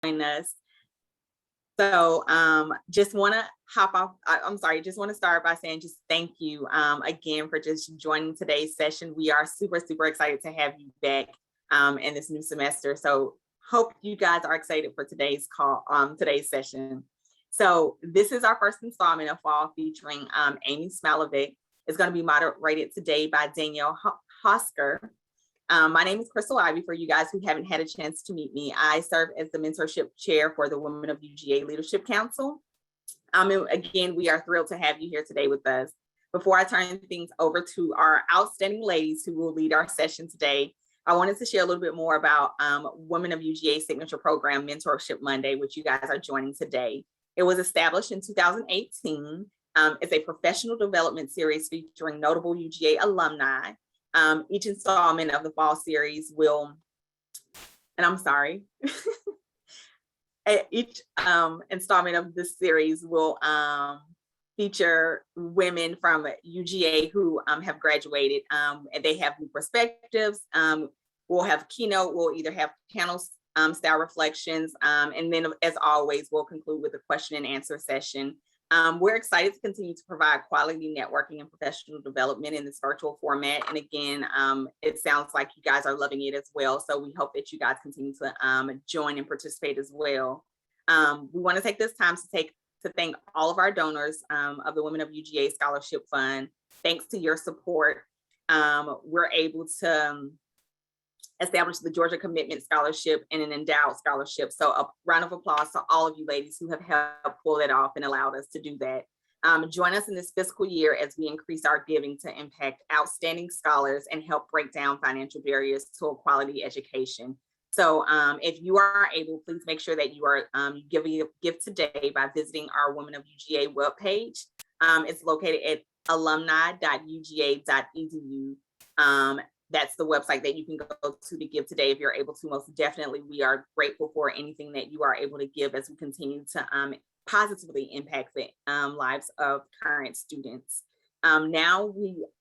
us. So just want to hop off. Just want to start by saying just thank you again for just joining today's session. We are super, super excited to have you back in this new semester. So hope you guys are excited for today's call, today's session. So this is our first installment of Fall featuring Amy Smilovic. It's going to be moderated today by Danielle Hosker. My name is Crystal Ivy. For you guys who haven't had a chance to meet me, I serve as the mentorship chair for the Women of UGA Leadership Council. And again, we are thrilled to have you here today with us. Before I turn things over to our outstanding ladies who will lead our session today, I wanted to share a little bit more about Women of UGA signature program, Mentorship Monday, which you guys are joining today. It was established in 2018. It's a professional development series featuring notable UGA alumni. Each installment of the fall series will, and I'm sorry, each installment of this series will feature women from UGA who have graduated, and they have new perspectives. We'll have keynote, we'll either have panel style reflections, and then as always, we'll conclude with a question and answer session. We're excited to continue to provide quality networking and professional development in this virtual format. And again, it sounds like you guys are loving it as well. So we hope that you guys continue to join and participate as well. We want to take this time to thank all of our donors of the Women of UGA Scholarship Fund. Thanks to your support, we're able to establish the Georgia Commitment Scholarship and an endowed scholarship. So a round of applause to all of you ladies who have helped pull it off and allowed us to do that. Join us in this fiscal year as we increase our giving to impact outstanding scholars and help break down financial barriers to a quality education. So if you are able, please make sure that you are give today by visiting our Women of UGA webpage. It's located at alumni.uga.edu. That's the website that you can go to give today if you're able to. Most definitely, we are grateful for anything that you are able to give as we continue to positively impact the lives of current students. Now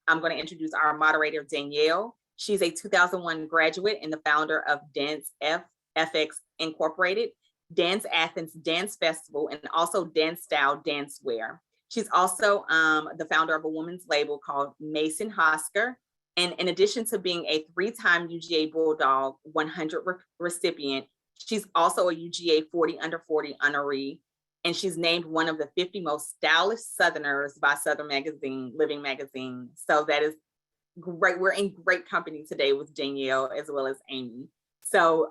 I'm going to introduce our moderator, Danielle. She's a 2001 graduate and the founder of Dance FX Incorporated, Dance Athens Dance Festival, and also Dance Style Dancewear. She's also the founder of a women's label called Mason Hosker. And in addition to being a 3-time UGA Bulldog 100 recipient, she's also a UGA 40 under 40 honoree. And she's named one of the 50 most stylish Southerners by Southern Magazine, Living Magazine. So that is great. We're in great company today with Danielle as well as Amy. So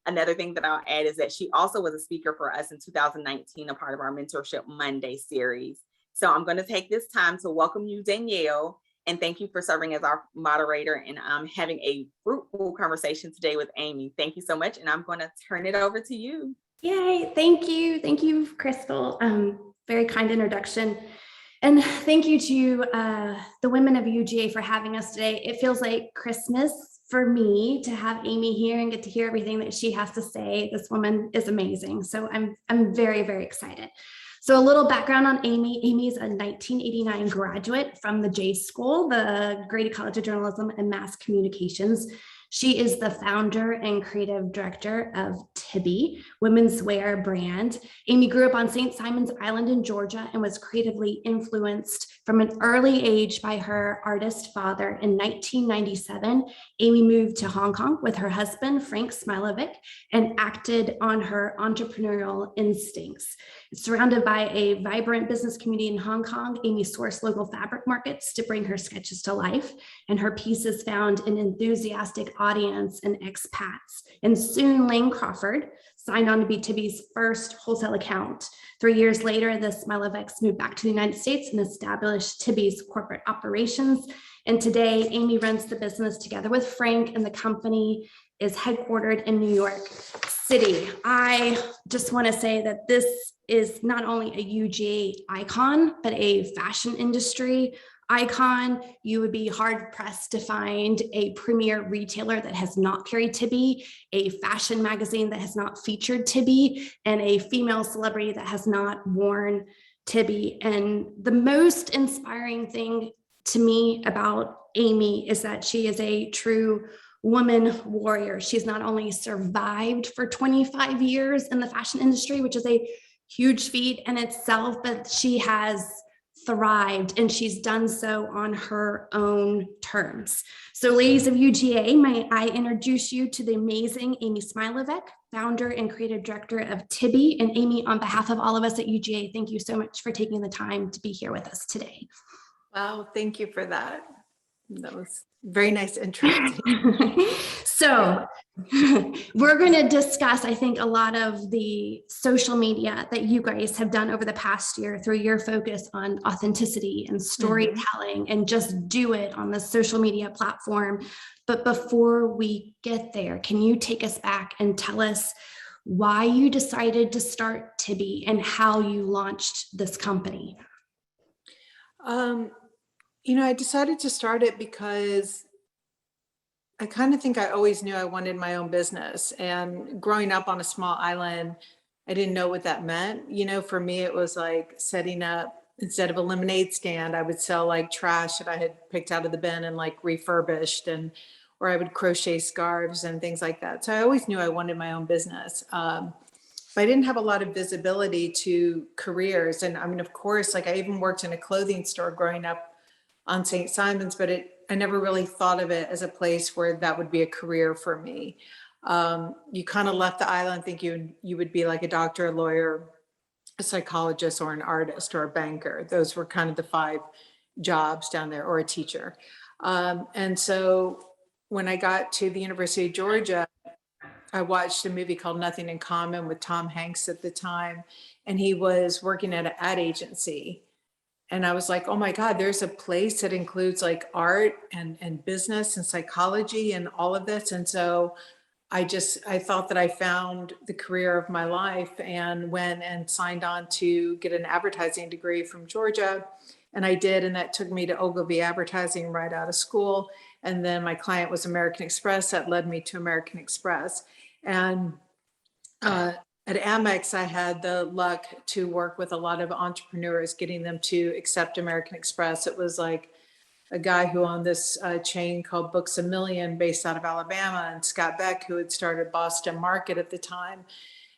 another thing that I'll add is that she also was a speaker for us in 2019, a part of our Mentorship Monday series. So I'm going to take this time to welcome you, Danielle, and thank you for serving as our moderator and having a fruitful conversation today with Amy. Thank you so much. And I'm going to turn it over to you. Yay. Thank you. Thank you, Crystal. Very kind introduction. And thank you to the Women of UGA for having us today. It feels like Christmas for me to have Amy here and get to hear everything that she has to say. This woman is amazing. So I'm very, very excited. So a little background on Amy. Amy's a 1989 graduate from the J School, the Grady College of Journalism and Mass Communications. She is the founder and creative director of Tibby, women's wear brand. Amy grew up on St. Simon's Island in Georgia and was creatively influenced from an early age by her artist father. In 1997, Amy moved to Hong Kong with her husband, Frank Smyloveck, and acted on her entrepreneurial instincts. Surrounded by a vibrant business community in Hong Kong, Amy sourced local fabric markets to bring her sketches to life, and her pieces found an enthusiastic audience and expats. And soon Lane Crawford signed on to be Tibby's first wholesale account. 3 years later, the Smylovecks moved back to the United States and established Tibby's corporate operations. And today, Amy runs the business together with Frank, and the company is headquartered in New York City. I just want to say that this is not only a UGA icon, but a fashion industry icon. You would be hard pressed to find a premier retailer that has not carried Tibby, a fashion magazine that has not featured Tibby, and a female celebrity that has not worn Tibby. And the most inspiring thing to me about Amy is that she is a true woman warrior. She's not only survived for 25 years in the fashion industry, which is a huge feat in itself, but she has thrived, and she's done so on her own terms. So ladies of UGA, may I introduce you to the amazing Amy Smilovic, founder and creative director of Tibby. And Amy, on behalf of all of us at UGA, thank you so much for taking the time to be here with us today. Wow, thank you for that. That was very nice intro. So we're going to discuss, I think, a lot of the social media that you guys have done over the past year through your focus on authenticity and storytelling and just do it on the social media platform. But before we get there, can you take us back and tell us why you decided to start Tibby and how you launched this company? I decided to start it because I kind of think I always knew I wanted my own business. And growing up on a small island, I didn't know what that meant. For me, it was like setting up, instead of a lemonade stand, I would sell like trash that I had picked out of the bin and like refurbished, or I would crochet scarves and things like that. So I always knew I wanted my own business. But I didn't have a lot of visibility to careers. And I mean, of course, like I even worked in a clothing store growing up on St. Simon's, but I never really thought of it as a place where that would be a career for me. You kind of left the island thinking you would be like a doctor, a lawyer, a psychologist, or an artist, or a banker. Those were kind of the 5 jobs down there, or a teacher. And so when I got to the University of Georgia, I watched a movie called Nothing in Common with Tom Hanks at the time, and he was working at an ad agency. And I was like, oh my God, there's a place that includes like art and business and psychology and all of this. And so I thought that I found the career of my life, and went and signed on to get an advertising degree from Georgia. And I did. And that took me to Ogilvy Advertising right out of school. And then my client was American Express. That led me to American Express. And at Amex, I had the luck to work with a lot of entrepreneurs, getting them to accept American Express. It was like a guy who owned this chain called Books A Million based out of Alabama, and Scott Beck, who had started Boston Market at the time.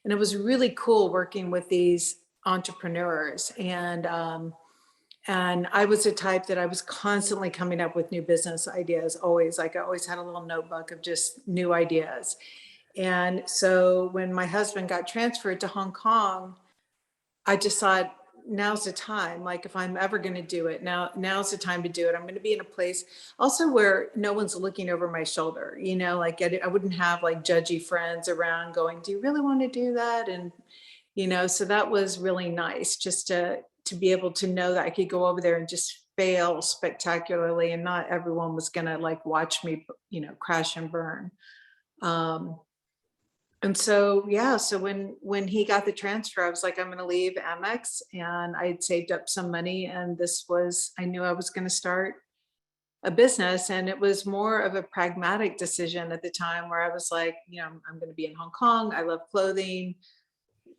And it was really cool working with these entrepreneurs. And I was the type that I was constantly coming up with new business ideas, always. Like I always had a little notebook of just new ideas. And so when my husband got transferred to Hong Kong, I just thought, now's the time. Like if I'm ever going to do it, now's the time to do it. I'm going to be in a place also where no one's looking over my shoulder, like I wouldn't have like judgy friends around going, do you really want to do that? And, so that was really nice, just to be able to know that I could go over there and just fail spectacularly, and not everyone was going to like watch me, crash and burn. And so, yeah, so when he got the transfer, I was like, I'm going to leave Amex, and I had saved up some money, and I knew I was going to start a business. And it was more of a pragmatic decision at the time, where I was like, I'm going to be in Hong Kong. I love clothing.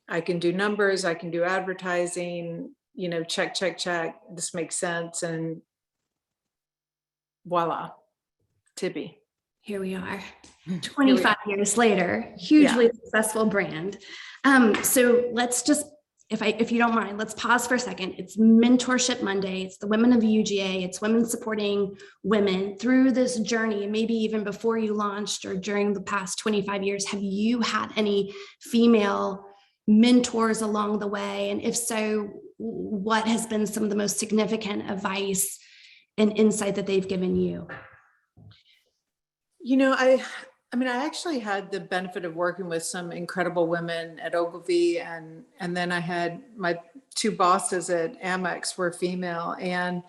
I can do numbers. I can do advertising, check. This makes sense. And voila, Tibby. Here we are, 25 years later, hugely successful brand. So let's just, if you don't mind, let's pause for a second. It's Mentorship Monday. It's the women of UGA. It's women supporting women through this journey. Maybe even before you launched or during the past 25 years, have you had any female mentors along the way? And if so, what has been some of the most significant advice and insight that they've given you? I actually had the benefit of working with some incredible women at Ogilvy, and then I had my 2 bosses at Amex were female. And,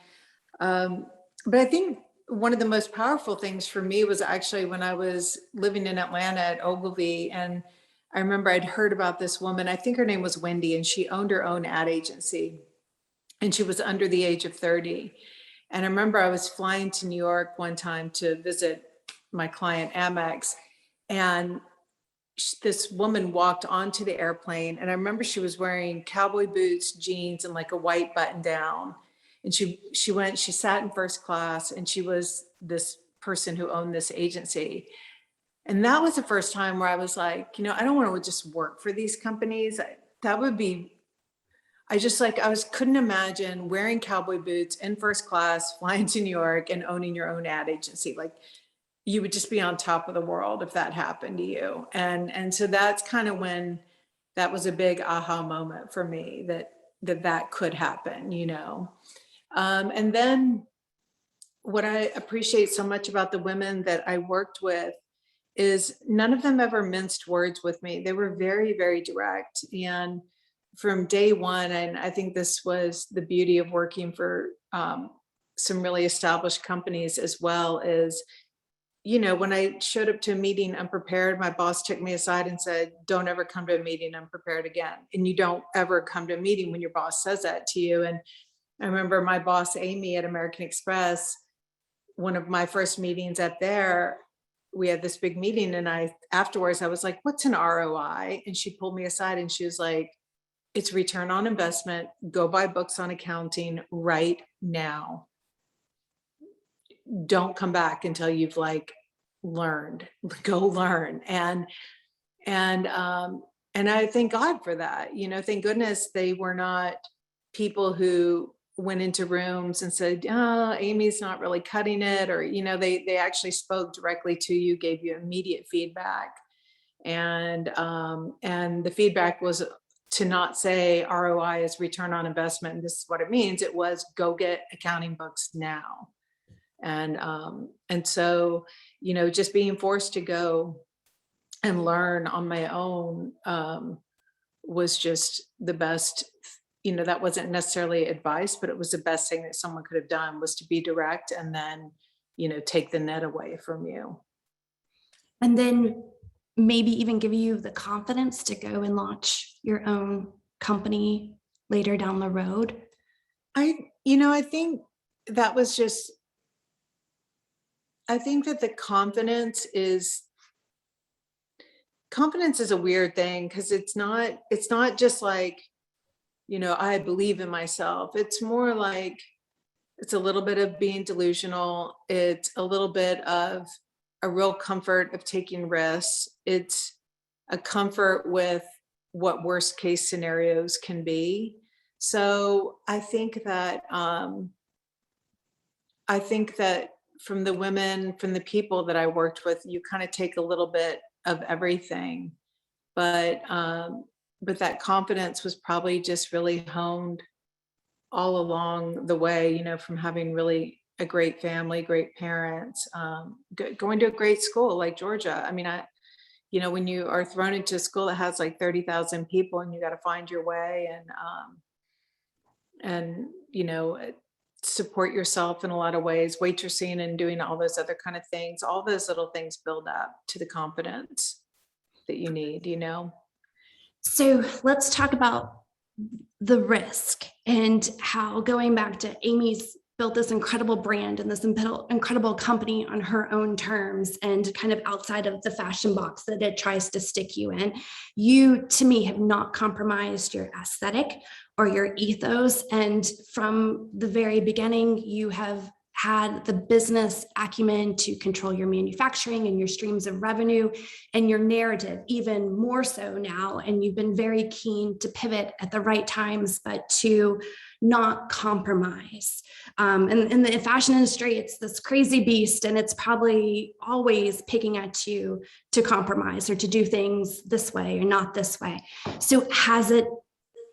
but I think one of the most powerful things for me was actually when I was living in Atlanta at Ogilvy. And I remember I'd heard about this woman, I think her name was Wendy, and she owned her own ad agency, and she was under the age of 30. And I remember I was flying to New York one time to visit my client Amex, and this woman walked onto the airplane, and I remember she was wearing cowboy boots, jeans, and like a white button down. And she sat in first class, and she was this person who owned this agency. And that was the first time where I was like, I don't want to just work for these companies. That would be, couldn't imagine wearing cowboy boots in first class, flying to New York and owning your own ad agency. Like, you would just be on top of the world if that happened to you. And so that's kind of when that was a big aha moment for me, that could happen, And then what I appreciate so much about the women that I worked with is none of them ever minced words with me. They were very, very direct. And from day one, and I think this was the beauty of working for some really established companies as well, is, when I showed up to a meeting unprepared, my boss took me aside and said, don't ever come to a meeting unprepared again. And you don't ever come to a meeting when your boss says that to you. And I remember my boss, Amy at American Express, one of my first meetings up there, we had this big meeting, and afterwards I was like, what's an ROI? And she pulled me aside and she was like, it's return on investment. Go buy books on accounting right now. Don't come back until you've learned. Go learn. And I thank God for that. Thank goodness they were not people who went into rooms and said, oh, Amy's not really cutting it, or they actually spoke directly to you, gave you immediate feedback. And the feedback was to not say ROI is return on investment, and this is what it means. It was go get accounting books now. And so, just being forced to go and learn on my own was just the best. That wasn't necessarily advice, but it was the best thing that someone could have done, was to be direct and then, take the net away from you. And then maybe even give you the confidence to go and launch your own company later down the road. I think that was just, I think that the confidence is a weird thing, because it's not just like, I believe in myself. It's more like, it's a little bit of being delusional. It's a little bit of a real comfort of taking risks. It's a comfort with what worst case scenarios can be. So I think that from the women, from the people that I worked with, you kind of take a little bit of everything, but that confidence was probably just really honed all along the way, from having really a great family, great parents, going to a great school like Georgia. I mean, when you are thrown into a school that has like 30,000 people and you got to find your way and support yourself in a lot of ways, waitressing and doing all those other kind of things, all those little things build up to the confidence that you need, So let's talk about the risk and how, going back to Amy's built this incredible brand and this incredible company on her own terms and kind of outside of the fashion box that it tries to stick you in. You, to me, have not compromised your aesthetic or your ethos. And from the very beginning, you have had the business acumen to control your manufacturing and your streams of revenue and your narrative even more so now. And you've been very keen to pivot at the right times, but to not compromise. And in the fashion industry, it's this crazy beast, and it's probably always picking at you to compromise or to do things this way or not this way. So has it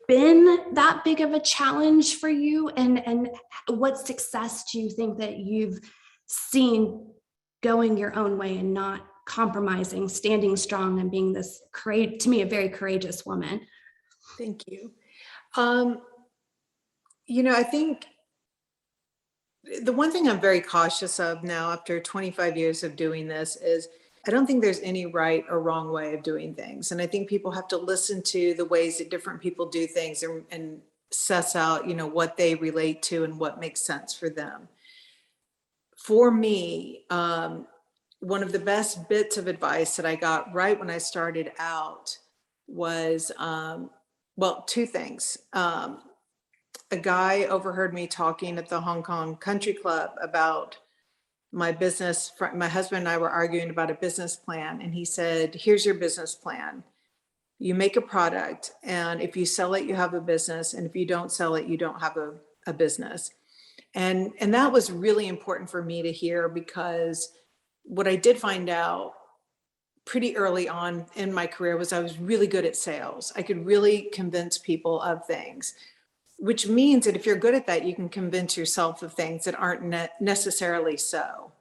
been that big of a challenge for you? And what success do you think that you've seen going your own way and not compromising, standing strong, and being this, to me, a very courageous woman? Thank you. I think the one thing I'm very cautious of now after 25 years of doing this is I don't think there's any right or wrong way of doing things. And I think people have to listen to the ways that different people do things and suss out, what they relate to and what makes sense for them. For me, one of the best bits of advice that I got right when I started out was, two things. A guy overheard me talking at the Hong Kong Country Club about my husband and I were arguing about a business plan, and he said, here's your business plan. You make a product, and if you sell it, you have a business. And if you don't sell it, you don't have a business. And that was really important for me to hear, because what I did find out pretty early on in my career was I was really good at sales. I could really convince people of things, which means that if you're good at that, you can convince yourself of things that aren't necessarily so.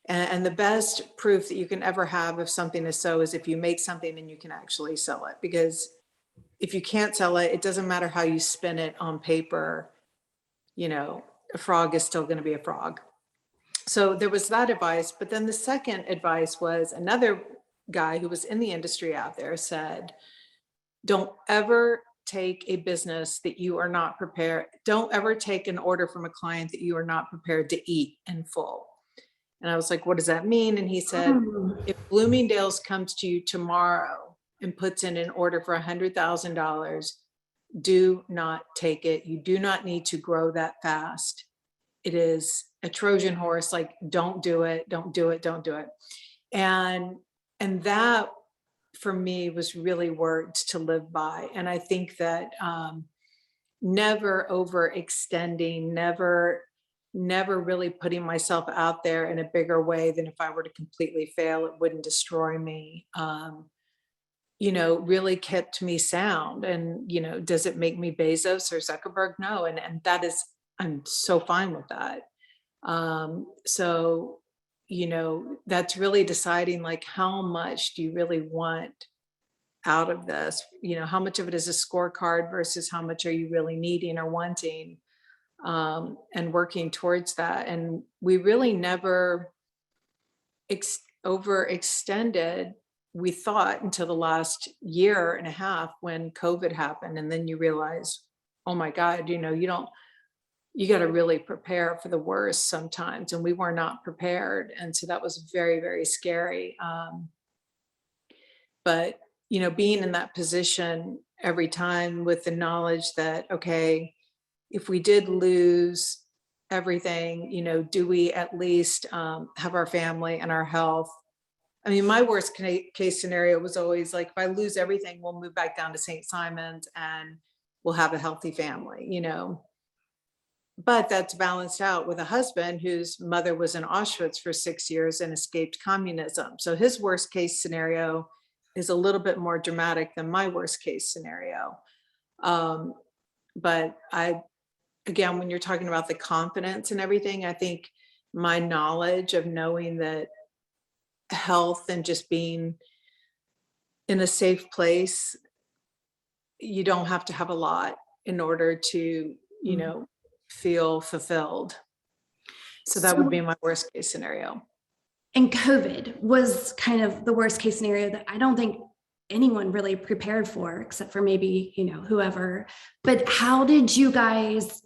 And the best proof that you can ever have of something is so is if you make something and you can actually sell it. Because if you can't sell it, it doesn't matter how you spin it on paper, a frog is still going to be a frog. So there was that advice. But then the second advice was another guy who was in the industry out there said, don't ever take a business that you are not prepared. Don't ever take an order from a client that you are not prepared to eat in full. And I was like, what does that mean? And he said, if Bloomingdale's comes to you tomorrow and puts in an order for $100,000, do not take it. You do not need to grow that fast. It is a Trojan horse. Like, don't do it. Don't do it. Don't do it. And that for me was really words to live by. And I think that never overextending, never really putting myself out there in a bigger way than if I were to completely fail, it wouldn't destroy me. Really kept me sound. And, does it make me Bezos or Zuckerberg? No. And that is, I'm so fine with that. So, that's really deciding, like, how much do you really want out of this? How much of it is a scorecard versus how much are you really needing or wanting? And working towards that. And we really never overextended, we thought, until the last year and a half when COVID happened. And then you realize, oh my God, you got to really prepare for the worst sometimes. And we were not prepared. And so that was very, very scary. But, being in that position every time with the knowledge that, okay, if we did lose everything, do we at least have our family and our health? I mean, my worst case scenario was always like, if I lose everything, we'll move back down to St. Simon's and we'll have a healthy family, But that's balanced out with a husband whose mother was in Auschwitz for 6 years and escaped communism. So his worst case scenario is a little bit more dramatic than my worst case scenario. But again, when you're talking about the confidence and everything, I think my knowledge of knowing that health and just being in a safe place, you don't have to have a lot in order to, feel fulfilled. So that would be my worst case scenario. And COVID was kind of the worst case scenario that I don't think anyone really prepared for, except for maybe, whoever. But how did you guys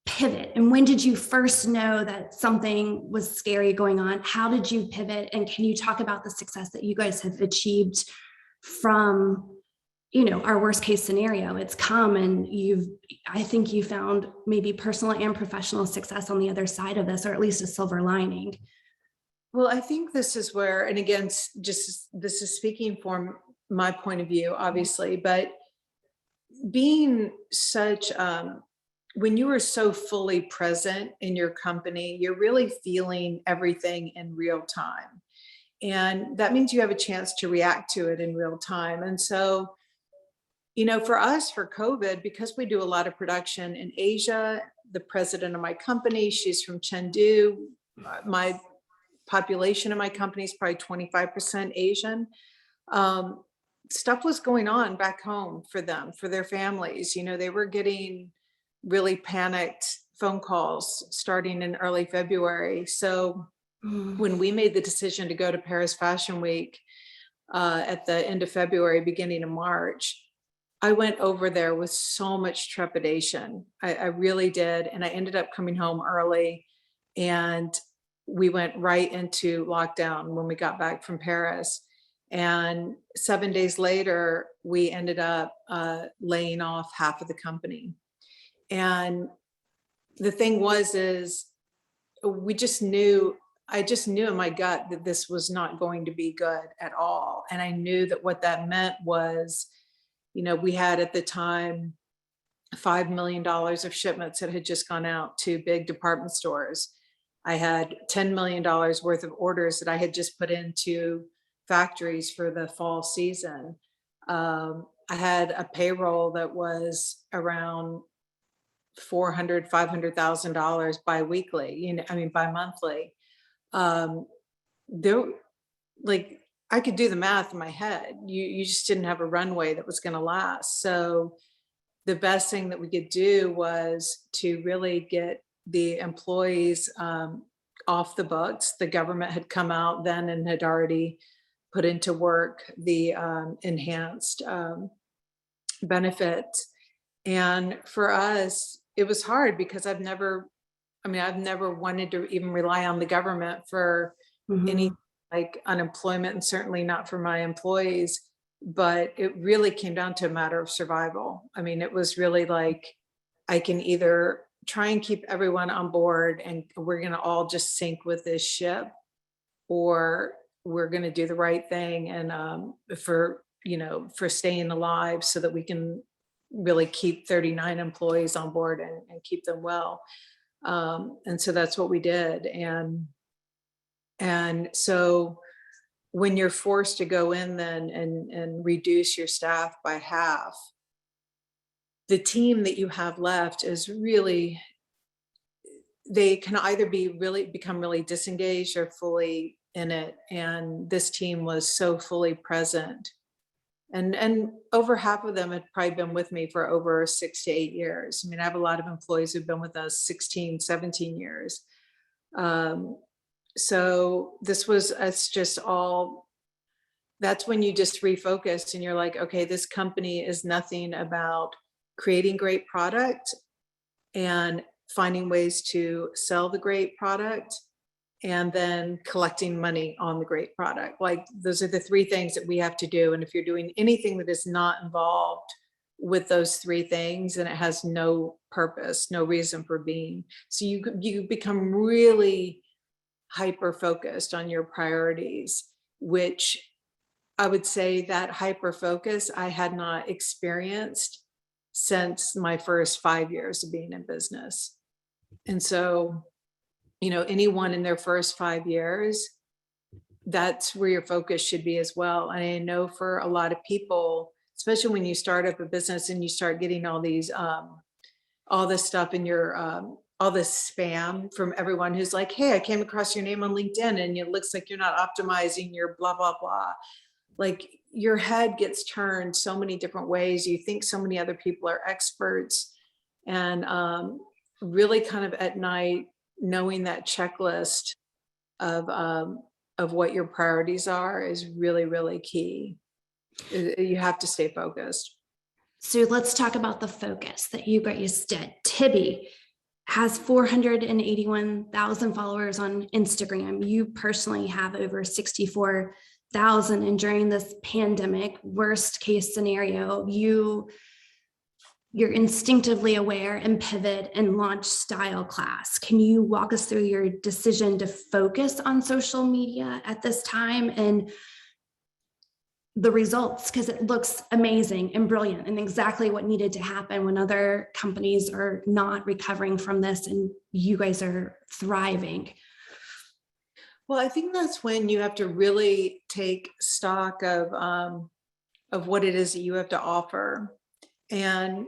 pivot? And when did you first know that something was scary going on? How did you pivot? And can you talk about the success that you guys have achieved from, our worst case scenario? It's come, and I think you found maybe personal and professional success on the other side of this, or at least a silver lining. Well, I think this is where, and again, this is speaking from my point of view, obviously, but being such, when you are so fully present in your company, you're really feeling everything in real time. And that means you have a chance to react to it in real time. And so, for us, for COVID, because we do a lot of production in Asia, the president of my company, she's from Chengdu. My population of my company is probably 25% Asian. Stuff was going on back home for them, for their families. They were getting really panicked phone calls starting in early February. So when we made the decision to go to Paris Fashion Week at the end of February, beginning of March, I went over there with so much trepidation. I really did. And I ended up coming home early, and we went right into lockdown when we got back from Paris. And 7 days later, we ended up laying off half of the company. And the thing is we just knew I just knew in my gut that this was not going to be good at all. And I knew that what that meant was, we had at the time $5 million of shipments that had just gone out to big department stores. I had $10 million worth of orders that I had just put into factories for the fall season. I had a payroll that was around $500,000 biweekly, bi-monthly. There, like, I could do the math in my head. You just didn't have a runway that was going to last. So the best thing that we could do was to really get the employees off the books. The government had come out then and had already put into work the enhanced benefits. And for us, it was hard because I've never wanted to even rely on the government for any like unemployment, and certainly not for my employees. But it really came down to a matter of survival. I mean, it was really like, I can either try and keep everyone on board and we're going to all just sink with this ship, or we're going to do the right thing and for staying alive so that we can really keep 39 employees on board and keep them well. And so that's what we did. And so when you're forced to go in then and reduce your staff by half, the team that you have left is really, they can either become really disengaged or fully in it. And this team was so fully present. And over half of them had probably been with me for over 6 to 8 years. I mean, I have a lot of employees who've been with us 16, 17 years. So it's just all, that's when you just refocus and you're like, okay, this company is nothing about creating great product and finding ways to sell the great product and then collecting money on the great product. Like, those are the three things that we have to do. And if you're doing anything that is not involved with those three things, then it has no purpose, no reason for being. So you become really hyper focused on your priorities, which I would say that hyper focus I had not experienced since my first 5 years of being in business. And so, anyone in their first 5 years, that's where your focus should be as well. And I know for a lot of people, especially when you start up a business and you start getting all these, all this stuff in your, all this spam from everyone who's like, hey, I came across your name on LinkedIn and it looks like you're not optimizing your blah, blah, blah. Like, your head gets turned so many different ways. You think so many other people are experts, and really kind of at night, knowing that checklist of what your priorities are is really, really key. You have to stay focused. So let's talk about the focus that you guys did. Tibby has 481,000 followers on Instagram. You personally have over 64,000. And during this pandemic, worst case scenario, you're instinctively aware and pivot and launch Style Class. Can you walk us through your decision to focus on social media at this time and the results? Because it looks amazing and brilliant and exactly what needed to happen when other companies are not recovering from this and you guys are thriving. Well, I think that's when you have to really take stock of what it is that you have to offer. And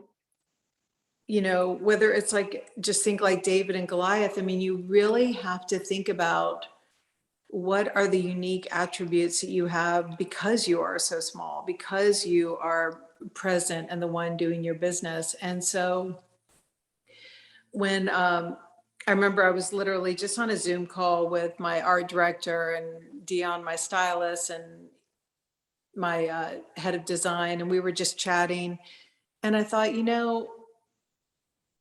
whether it's like, just think like David and Goliath. I mean, you really have to think about what are the unique attributes that you have because you are so small, because you are present and the one doing your business. And so when I remember I was literally just on a Zoom call with my art director and Dion, my stylist, and my head of design, and we were just chatting. And I thought,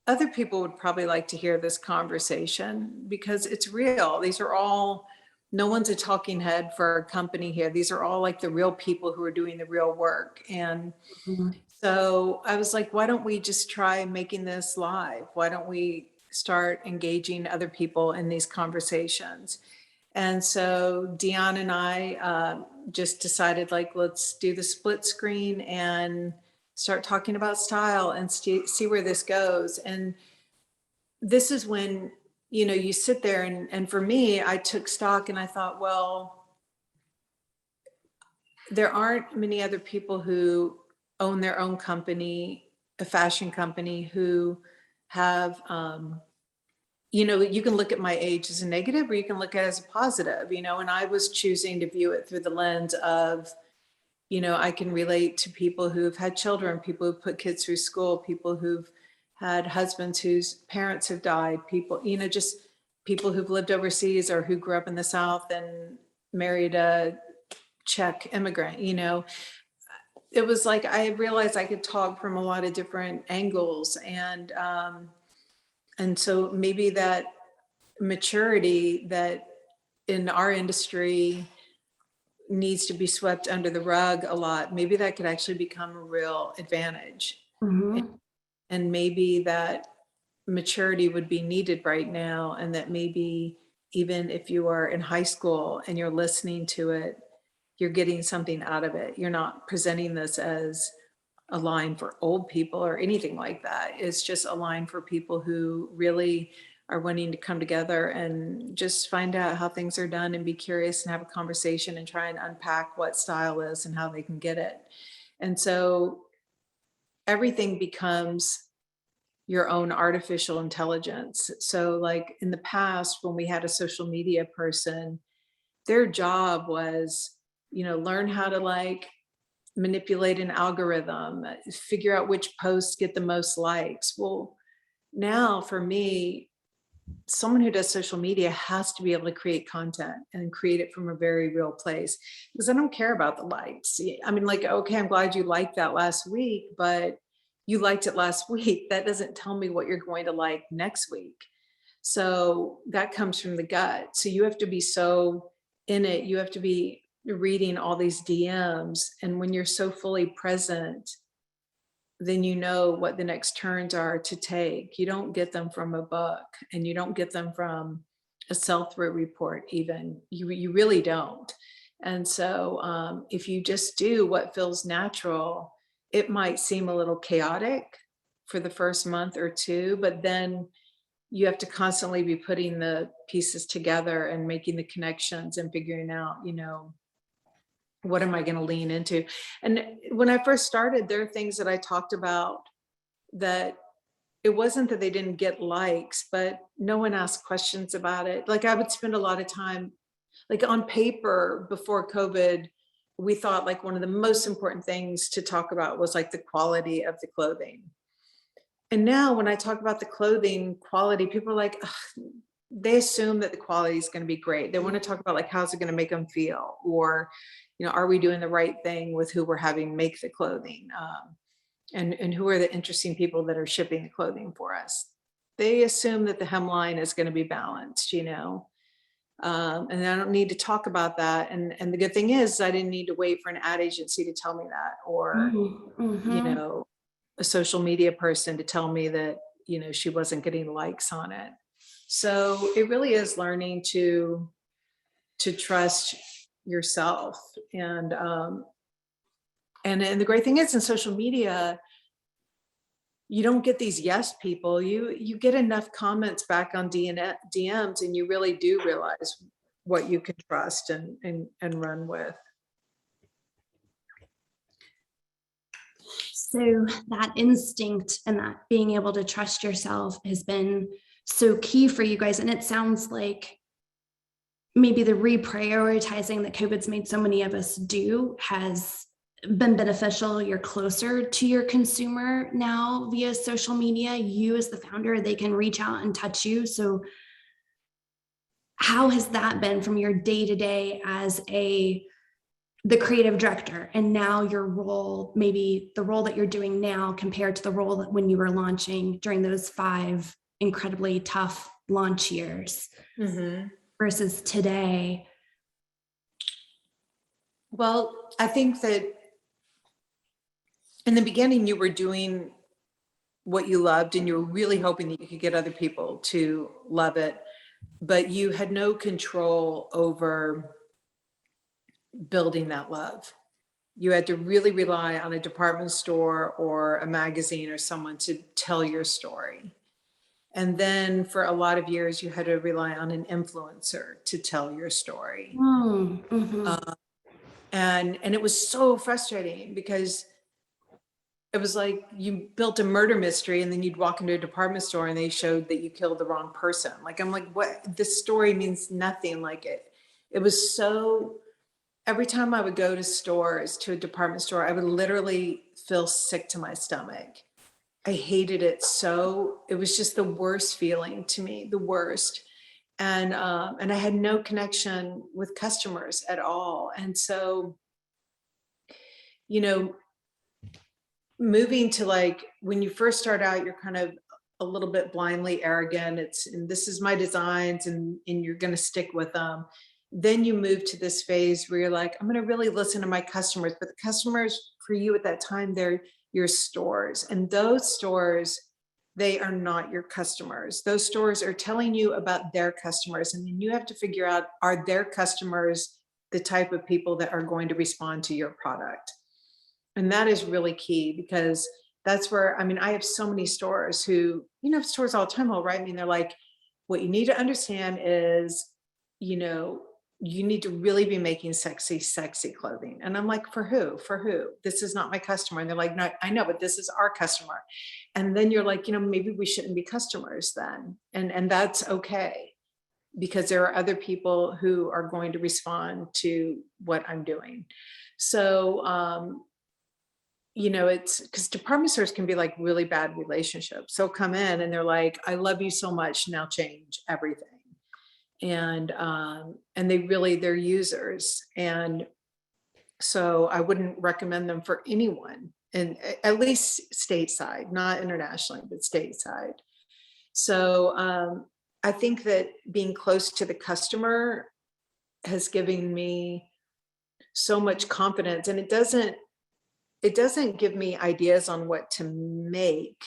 other people would probably like to hear this conversation because it's real. These are all, no one's a talking head for our company here. These are all like the real people who are doing the real work. And so I was like, why don't we just try making this live? Why don't we start engaging other people in these conversations? And so Dion and I just decided, like, let's do the split screen and start talking about style and see where this goes. And this is when, you sit there and for me, I took stock and I thought, well, there aren't many other people who own their own company, a fashion company, who have, you can look at my age as a negative or you can look at it as a positive, and I was choosing to view it through the lens of, I can relate to people who've had children, people who've put kids through school, people who've had husbands whose parents have died, people, just people who've lived overseas or who grew up in the South and married a Czech immigrant. It was like I realized I could talk from a lot of different angles, and so maybe that maturity that in our industry needs to be swept under the rug a lot, maybe that could actually become a real advantage. Mhm. And maybe that maturity would be needed right now, and that maybe even if you are in high school and you're listening to it, you're getting something out of it. You're not presenting this as a line for old people or anything like that. It's just a line for people who really are wanting to come together and just find out how things are done and be curious and have a conversation and try and unpack what style is and how they can get it. And so everything becomes your own artificial intelligence. So like in the past, when we had a social media person, their job was, learn how to like manipulate an algorithm, figure out which posts get the most likes. Well, now for me, someone who does social media has to be able to create content and create it from a very real place, because I don't care about the likes. I mean, like, okay, I'm glad you liked that last week, but you liked it last week. That doesn't tell me what you're going to like next week. So that comes from the gut. So you have to be so in it. You have to be reading all these DMs. And when you're so fully present, then you know what the next turns are to take. You don't get them from a book, and you don't get them from a sell-through report even. You really don't. And so if you just do what feels natural, it might seem a little chaotic for the first month or two, but then you have to constantly be putting the pieces together and making the connections and figuring out, what am I going to lean into? And when I first started, there are things that I talked about that it wasn't that they didn't get likes, but no one asked questions about it. Like I would spend a lot of time, like on paper before COVID, we thought like one of the most important things to talk about was like the quality of the clothing. And now when I talk about the clothing quality, people are like, ugh, they assume that the quality is going to be great. They want to talk about like, how's it going to make them feel? Or, are we doing the right thing with who we're having make the clothing? And who are the interesting people that are shipping the clothing for us? They assume that the hemline is going to be balanced, and I don't need to talk about that. And the good thing is I didn't need to wait for an ad agency to tell me that, or, Mhm. a social media person to tell me that, she wasn't getting likes on it. So it really is learning to trust yourself. And the great thing is in social media, you don't get these yes people. You get enough comments back on DMs, and you really do realize what you can trust and run with. So that instinct and that being able to trust yourself has been so key for you guys. And it sounds like maybe the reprioritizing that COVID's made so many of us do has been beneficial. You're closer to your consumer now via social media. You as the founder, they can reach out and touch you. So how has that been from your day-to-day as the creative director, and now your role, maybe the role that you're doing now compared to the role that when you were launching during those 5 incredibly tough launch years versus today? Well, I think that in the beginning you were doing what you loved, and you were really hoping that you could get other people to love it. but you had no control over building that love. You had to really rely on a department store or a magazine or someone to tell your story. And then for a lot of years, you had to rely on an influencer to tell your story. And it was so frustrating because it was like you built a murder mystery and then you'd walk into a department store and they showed that you killed the wrong person. Like, I'm like, what? This story means nothing. Like it was so, every time I would go to stores, to a department store, I would literally feel sick to my stomach. I hated it so. It was just the worst feeling to me, the worst. And I had no connection with customers at all. And so, you know, moving to, like, when you first start out, you're kind of a little bit blindly arrogant. And this is my designs and you're going to stick with them. Then you move to this phase where you're like, I'm going to really listen to my customers, but the customers for you at that time, they're your stores, and those stores, they are not your customers. Those stores are telling you about their customers. And then you have to figure out, are their customers the type of people that are going to respond to your product? And that is really key, because that's where, I mean, I have so many stores who, stores all the time will write me and they're like, what you need to understand is, you need to really be making sexy clothing. And I'm like, for who? This is not my customer. And they're like, no, I know, but this is our customer. And then you're like, maybe we shouldn't be customers then. And that's okay, because there are other people who are going to respond to what I'm doing. So, it's because department stores can be like really bad relationships. They'll come in and they're like, I love you so much, now change everything. And they're users. And so I wouldn't recommend them for anyone, and at least stateside, not internationally, but stateside. So I think that being close to the customer has given me so much confidence, and it doesn't give me ideas on what to make,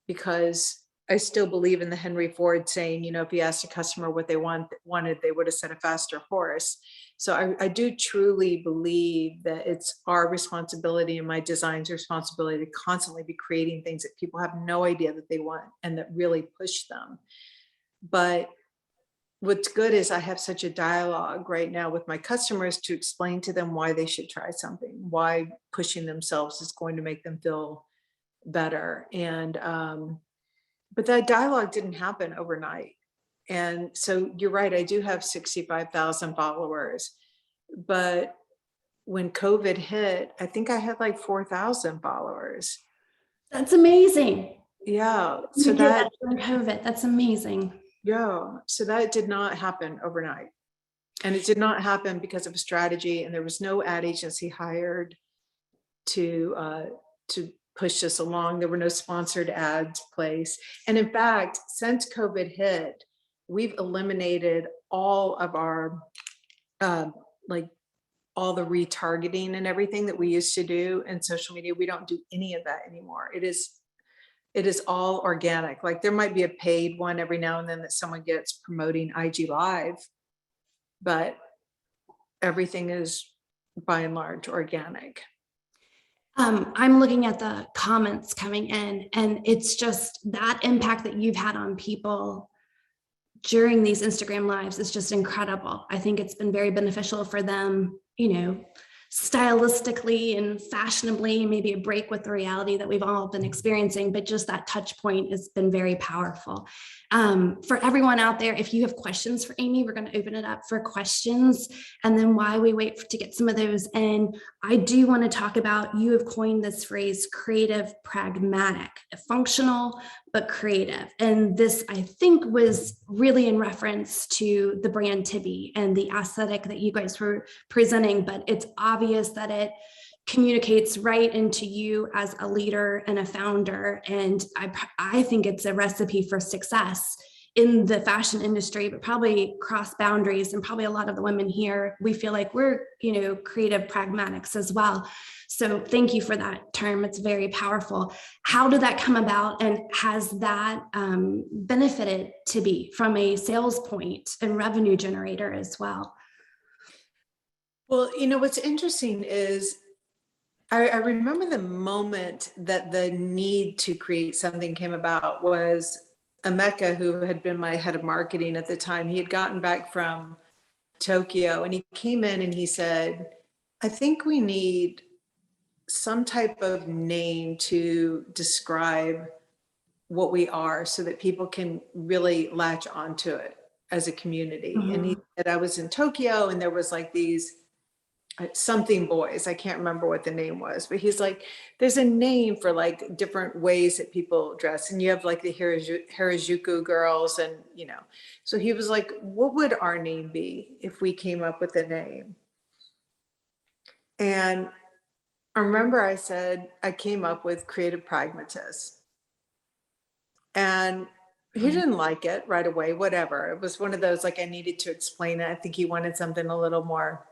because I still believe in the Henry Ford saying, if you asked a customer what they wanted, they would have said a faster horse. So I do truly believe that it's our responsibility and my design's responsibility to constantly be creating things that people have no idea that they want and that really push them. But what's good is I have such a dialogue right now with my customers to explain to them why they should try something, why pushing themselves is going to make them feel better. And but that dialogue didn't happen overnight. And so you're right, I do have 65,000 followers. But when COVID hit, I think I had like 4,000 followers. That's amazing. Yeah. So you did that during COVID. That's amazing. Yeah. So that did not happen overnight. And it did not happen because of a strategy. And there was no ad agency hired to push this along. There were no sponsored ads placed. And in fact, since COVID hit, we've eliminated all of our, all the retargeting and everything that we used to do in social media. We don't do any of that anymore. It is all organic. Like, there might be a paid one every now and then that someone gets promoting IG Live, but everything is by and large organic. I'm looking at the comments coming in, and it's just that impact that you've had on people during these Instagram lives is just incredible. I think it's been very beneficial for them, stylistically and fashionably, maybe a break with the reality that we've all been experiencing, but just that touch point has been very powerful. For everyone out there, if you have questions for Amy, we're going to open it up for questions. And then while we wait to get some of those in, I do want to talk about, you have coined this phrase, creative pragmatic, functional, but creative. And this, I think, was really in reference to the brand Tibby and the aesthetic that you guys were presenting, but it's obvious that it communicates right into you as a leader and a founder. And I think it's a recipe for success in the fashion industry, but probably cross boundaries. And probably a lot of the women here, we feel like we're, creative pragmatics as well. So thank you for that term. It's very powerful. How did that come about, and has that benefited Tibby from a sales point and revenue generator as well? Well, what's interesting is I remember the moment that the need to create something came about was Emeka, who had been my head of marketing at the time. He had gotten back from Tokyo, and he came in and he said, I think we need some type of name to describe what we are so that people can really latch onto it as a community. And he said, I was in Tokyo and there was like these something boys. I can't remember what the name was, but he's like, there's a name for like different ways that people dress. And you have like the Harajuku girls and, so he was like, what would our name be if we came up with a name? And I remember I said, I came up with creative pragmatist. And he didn't like it right away, whatever. It was one of those, like I needed to explain it. I think he wanted something a little more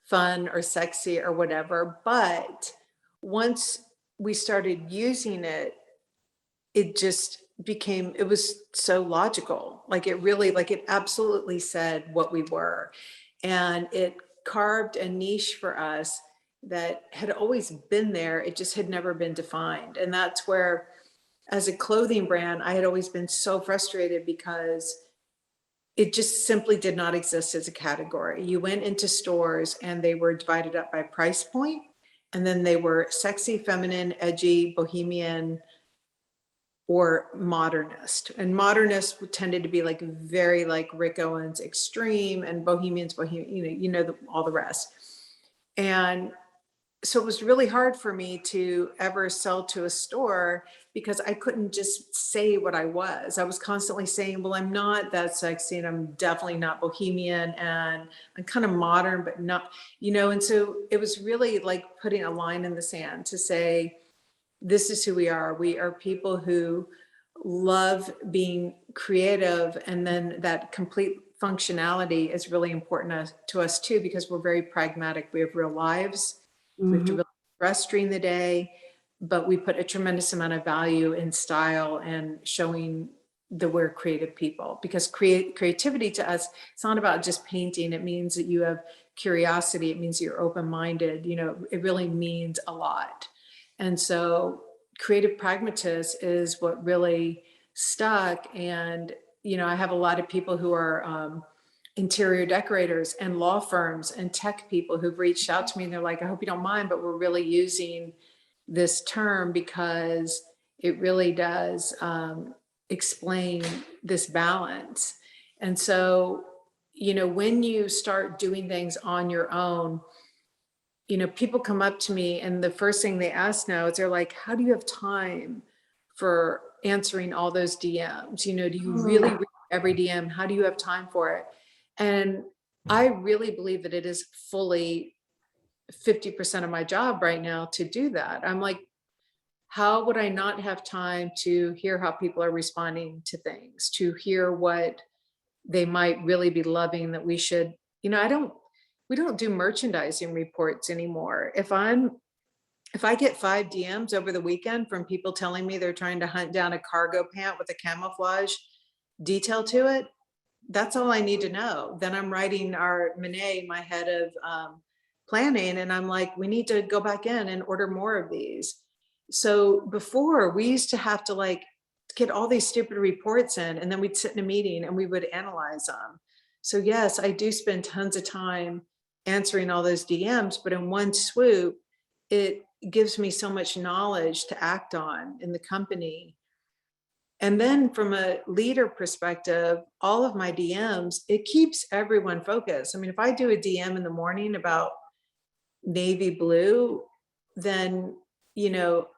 fun or sexy or whatever. But once we started using it, it just became, it was so logical. Like it absolutely said what we were. And it carved a niche for us that had always been there. It just had never been defined. And that's where, as a clothing brand, I had always been so frustrated because it just simply did not exist as a category. You went into stores and they were divided up by price point, and then they were sexy, feminine, edgy, bohemian, or modernist. And modernist tended to be like very like Rick Owens extreme, and bohemians, all the rest. And so it was really hard for me to ever sell to a store because I couldn't just say what I was. I was constantly saying, well, I'm not that sexy, and I'm definitely not bohemian, and I'm kind of modern, but not, and so it was really like putting a line in the sand to say, this is who we are. We are people who love being creative, and then that complete functionality is really important to us too, because we're very pragmatic. We have real lives. We have to really rest during the day, but we put a tremendous amount of value in style and showing that we're creative people, because creativity to us, it's not about just painting. It means that you have curiosity. It means you're open-minded. It really means a lot. And so creative pragmatist is what really stuck. And, I have a lot of people who are, interior decorators and law firms and tech people who've reached out to me, and they're like, I hope you don't mind, but we're really using this term because it really does explain this balance. And so, when you start doing things on your own, people come up to me and the first thing they ask now is, they're like, how do you have time for answering all those DMs? Do you really read every DM? How do you have time for it? And I really believe that it is fully 50% of my job right now to do that. I'm like, how would I not have time to hear how people are responding to things, to hear what they might really be loving that we should, we don't do merchandising reports anymore. If I get 5 DMs over the weekend from people telling me they're trying to hunt down a cargo pant with a camouflage detail to it, that's all I need to know. Then I'm writing our Monet, my head of planning, and I'm like, we need to go back in and order more of these. So before, we used to have to like get all these stupid reports in, and then we'd sit in a meeting and we would analyze them. So yes, I do spend tons of time answering all those DMs, but in one swoop, it gives me so much knowledge to act on in the company. And then from a leader perspective, all of my DMs, it keeps everyone focused. I mean, if I do a DM in the morning about navy blue, then,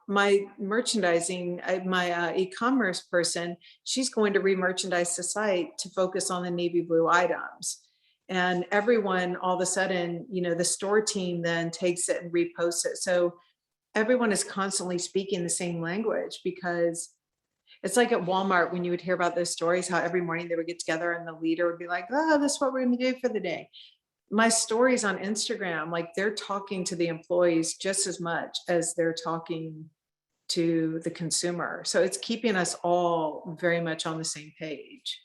my merchandising, my e-commerce person, she's going to re-merchandise the site to focus on the navy blue items. And everyone, all of a sudden, the store team then takes it and reposts it. So everyone is constantly speaking the same language, because it's like at Walmart when you would hear about those stories, how every morning they would get together and the leader would be like, oh, this is what we're going to do for the day. my stories on Instagram, like they're talking to the employees just as much as they're talking to the consumer. So it's keeping us all very much on the same page.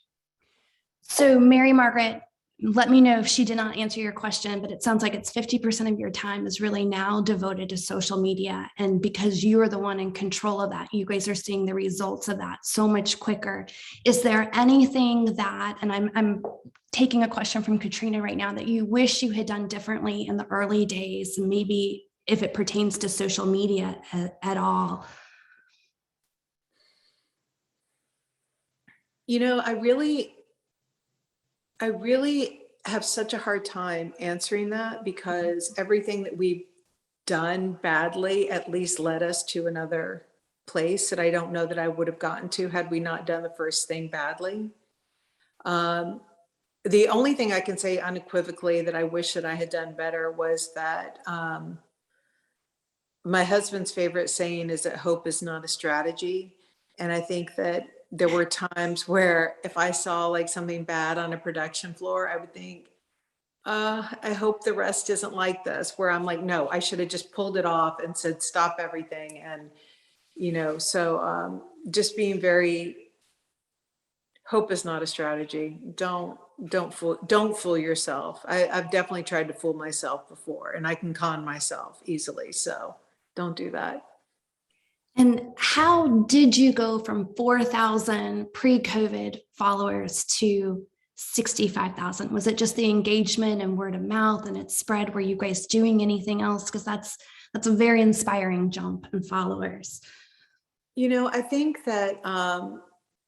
So Mary Margaret, let me know if she did not answer your question, but it sounds like it's 50% of your time is really now devoted to social media. And because you're the one in control of that, you guys are seeing the results of that so much quicker. Is there anything that, and I'm taking a question from Katrina right now, that you wish you had done differently in the early days, maybe if it pertains to social media at all? You know, I really have such a hard time answering that, because everything that we've done badly at least led us to another place that I don't know that I would have gotten to had we not done the first thing badly. The only thing I can say unequivocally that I wish that I had done better was that my husband's favorite saying is that hope is not a strategy. And I think that there were times where if I saw like something bad on a production floor, I would think, I hope the rest isn't like this, where I'm like, no, I should have just pulled it off and said, stop everything. And, you know, so just being very, hope is not a strategy. Don't fool yourself. I've definitely tried to fool myself before, and I can con myself easily. So don't do that. And how did you go from 4,000 pre-COVID followers to 65,000? Was it just the engagement and word of mouth and it spread? Were you guys doing anything else? Because that's a very inspiring jump in followers. You know, I think that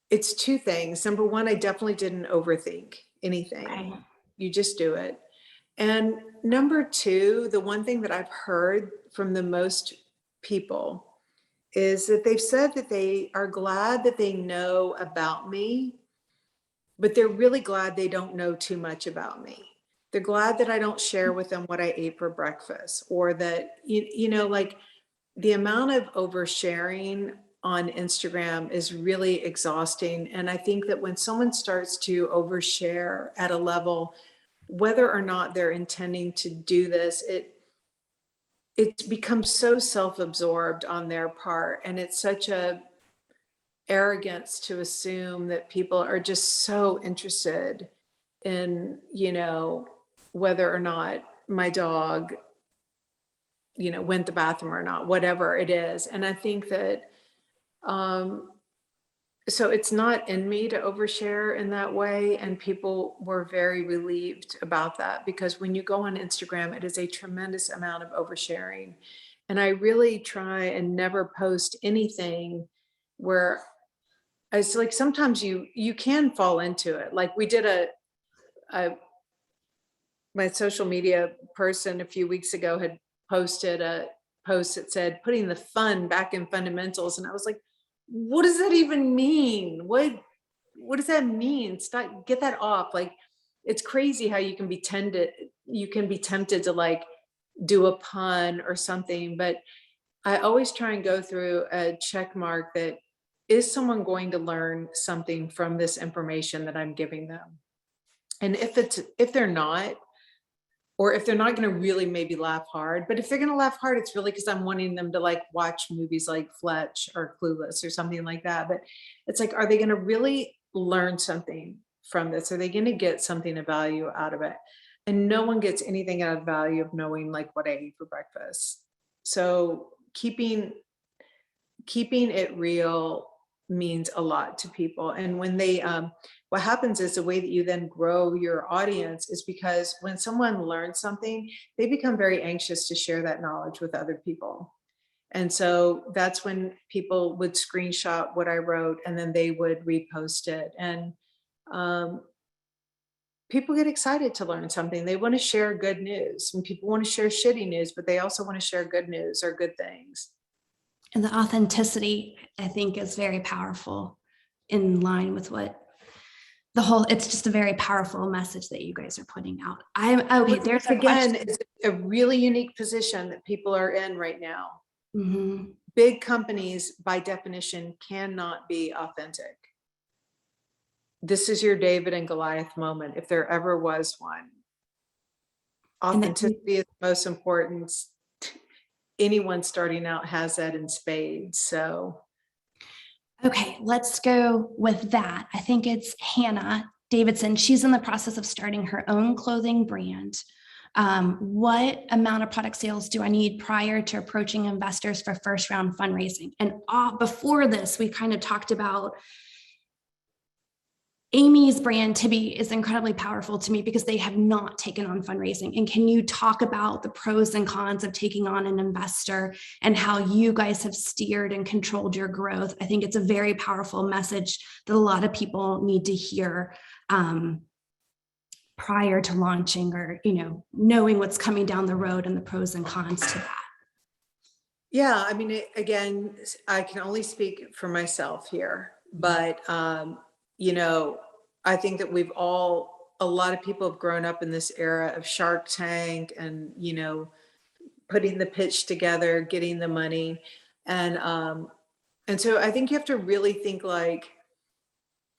it's two things. Number one, I definitely didn't overthink anything. Okay. You just do it. And number two, the one thing that I've heard from the most people is that they've said that they are glad that they know about me, but they're really glad they don't know too much about me. They're glad that I don't share with them what I ate for breakfast, or that, you know, like the amount of oversharing on Instagram is really exhausting. And I think that when someone starts to overshare at a level, whether or not they're intending to do this, it becomes so self-absorbed on their part. And it's such a arrogance to assume that people are just so interested in, you know, whether or not my dog, you know, went to the bathroom or not, whatever it is. And I think that, so it's not in me to overshare in that way. And people were very relieved about that, because when you go on Instagram, it is a tremendous amount of oversharing. And I really try and never post anything where it's like, sometimes you can fall into it. Like we did my social media person a few weeks ago had posted a post that said, putting the fun back in fundamentals. And I was like, what does that even mean? What does that mean? Stop, get that off. Like, it's crazy how you can be tempted to like do a pun or something. But I always try and go through a check mark that, is someone going to learn something from this information that I'm giving them? And if they're not, or if they're not going to really maybe laugh hard, but if they're going to laugh hard, it's really because I'm wanting them to like watch movies like Fletch or Clueless or something like that. But it's like, are they going to really learn something from this? Are they going to get something of value out of it? And no one gets anything out of value of knowing like what I ate for breakfast. So keeping it real means a lot to people. And when they, what happens is the way that you then grow your audience is because when someone learns something, they become very anxious to share that knowledge with other people. And so that's when people would screenshot what I wrote and then they would repost it. And people get excited to learn something. They want to share good news, and people want to share shitty news, but they also want to share good news or good things. And the authenticity, I think, is very powerful, in line with what it's just a very powerful message that you guys are putting out. There's again, it's a really unique position that people are in right now. Mm-hmm. Big companies by definition cannot be authentic. This is your David and Goliath moment, if there ever was one. Authenticity is most important. Anyone starting out has that in spades. So, okay, let's go with that. I think it's Hannah Davidson. She's in the process of starting her own clothing brand. What amount of product sales do I need prior to approaching investors for first round fundraising? And before this, we kind of talked about Amy's brand, Tibby, is incredibly powerful to me because they have not taken on fundraising. And can you talk about the pros and cons of taking on an investor and how you guys have steered and controlled your growth? I think it's a very powerful message that a lot of people need to hear prior to launching, or, knowing what's coming down the road and the pros and cons to that. Yeah, I mean, again, I can only speak for myself here, but I think that a lot of people have grown up in this era of Shark Tank and, putting the pitch together, getting the money. And so I think you have to really think like,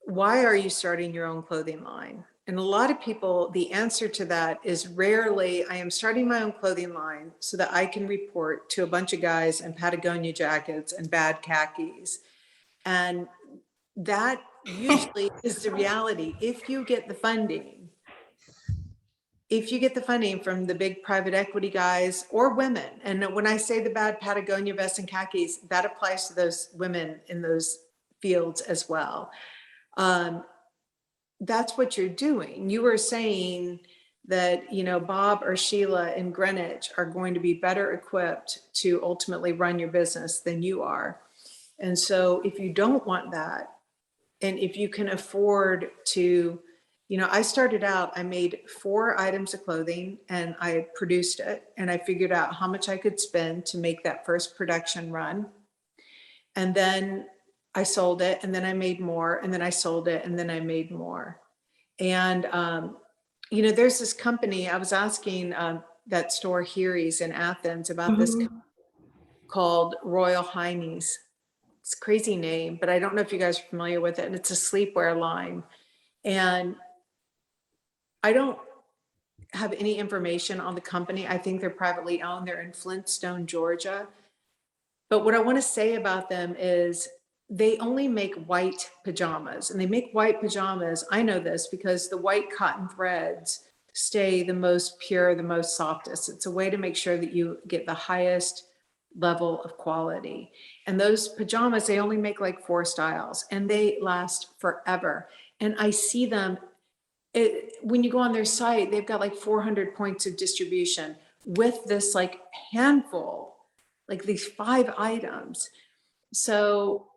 why are you starting your own clothing line? And a lot of people, the answer to that is rarely, I am starting my own clothing line so that I can report to a bunch of guys in Patagonia jackets and bad khakis. And that usually is the reality. If you get the funding from the big private equity guys or women, and when I say the bad Patagonia vests and khakis, that applies to those women in those fields as well. That's what you're doing. You were saying that, Bob or Sheila in Greenwich are going to be better equipped to ultimately run your business than you are. And so if you don't want that, and if you can afford to, I started out, I made 4 items of clothing and I produced it and I figured out how much I could spend to make that first production run. And then I sold it, and then I made more, and then I sold it, and then I made more. And, there's this company, I was asking that store Heary's in Athens about this company called Royal Highness. It's a crazy name, but I don't know if you guys are familiar with it. And it's a sleepwear line. And I don't have any information on the company. I think they're privately owned. They're in Flintstone, Georgia. But what I want to say about them is they only make white pajamas, and they make white pajamas. I know this because the white cotton threads stay the most pure, the most softest. It's a way to make sure that you get the highest level of quality. And those pajamas, they only make like 4 styles and they last forever. And I see them when you go on their site, they've got like 400 points of distribution with this like handful, like these 5 items. So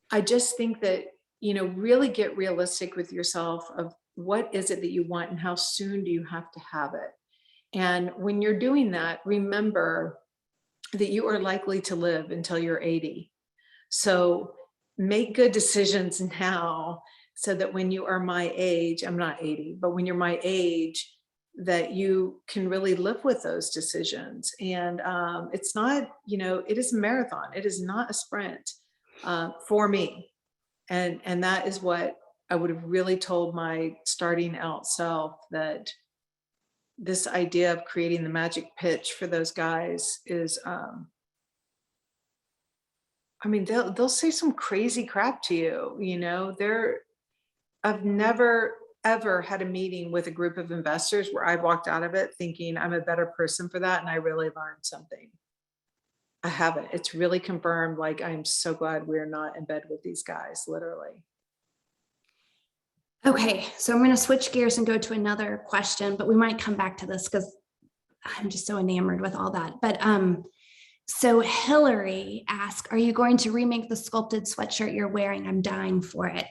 I just think that, really get realistic with yourself of what is it that you want and how soon do you have to have it. And when you're doing that, remember that you are likely to live until you're 80. So make good decisions now so that when you are my age, I'm not 80, but when you're my age, that you can really live with those decisions. And it's not, it is a marathon. It is not a sprint for me. And that is what I would have really told my starting out self, that this idea of creating the magic pitch for those guys is, they'll say some crazy crap to you, I've never, ever had a meeting with a group of investors where I walked out of it thinking I'm a better person for that. And I really learned something. I haven't. It's really confirmed. Like, I'm so glad we're not in bed with these guys, literally. Okay, so I'm going to switch gears and go to another question, but we might come back to this because I'm just so enamored with all that. But so Hillary asked, are you going to remake the sculpted sweatshirt you're wearing? I'm dying for it.